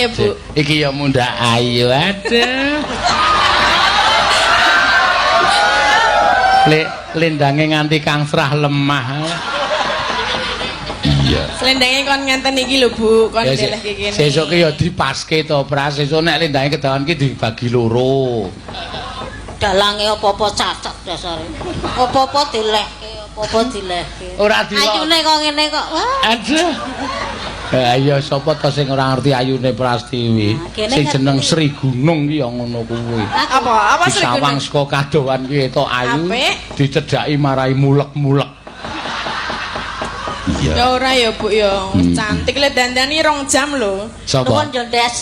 ya, Bu. Iki ya mundak ayu, aduh. Lendange nganti kangsrah lemah. Iya. Selendangnya kon ngenten iki lho, Bu, kon delehke kene. Sesuk ki ya dipaske to, Pras. Sesuk nek lendange kedawan ki dibagi loro. Dalange apa-apa cacat dasare. Apa-apa dilehke, apa-apa dilehke. Ora dilok. Ayune kok ngene kok. Aduh. Ayo sapa to sing ora ngerti ayune Prastiwi? Sing jeneng Sri Gunung ki ya ngono kuwi. Apa Sri Gunung? Sawang saka kadowan ki to ayu. Dicedhaki marai mulek-mulek. Iya. Ya ora ya, Bu ya. Cantik le dandani 2 jam lho. Nuwun yo, Des.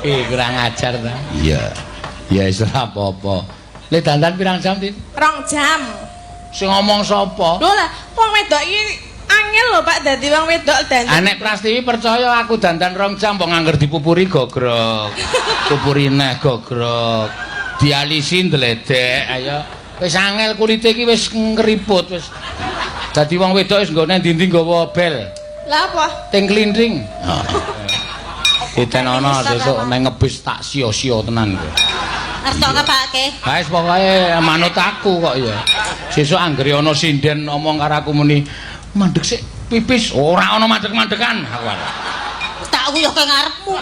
Kurang ajar ta. Iya. Ya wis ora apa-apa. Le dandan pirang jam, Tin? 2 jam. Sing ngomong sapa? Lho lah, wong wedok iki angel lho Pak dadi wong wedok dandan. Nek Prastiwi percaya aku dandan 2 jam kok ngangger dipupuri gogrok. Pupuri neh gogrok. Dialisi ndledek ayo. Wis angel kulite iki wis ngeriput wis. Dadi wong wedok wis nggone ndi-ndi nggawa bel. Lah apa? Ting klindring. Diten ana sesuk nang ngebis tak sia-sia tenan kowe. Arep ngepake. Ha wis pokoke manut aku kok ya. Sesuk anggere ana sinden ngomong karo aku muni mandek sik pipis ora ana mandek-mandekan aku. Tak uyuhke ngarepmu.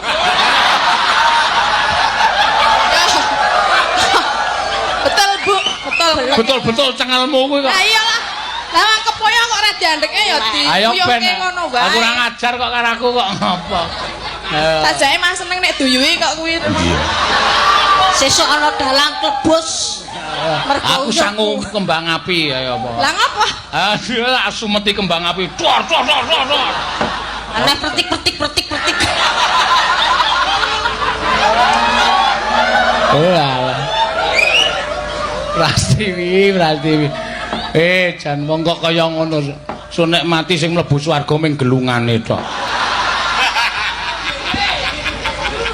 Betul, Bu. Betul cengelmu kuwi kok. Lah iyalah. Lah kepoyo kok ora diandeke ya di. Ayo ben. Ngono wae. Aku ora ngajar kok karo aku kok ngopo. Sajake Mas seneng nek duyuhi kok kuwi. Sesuk ana dalang klebus. Aku sangu kembang api ya apa. Lah ngapa? Aduh, asu meti kembang api. Dor. Aneh pretik. Oh alah. Prastiwi. Jan wong kok kaya ngono. Sonek mati sing mlebu swarga ming gelungane tok.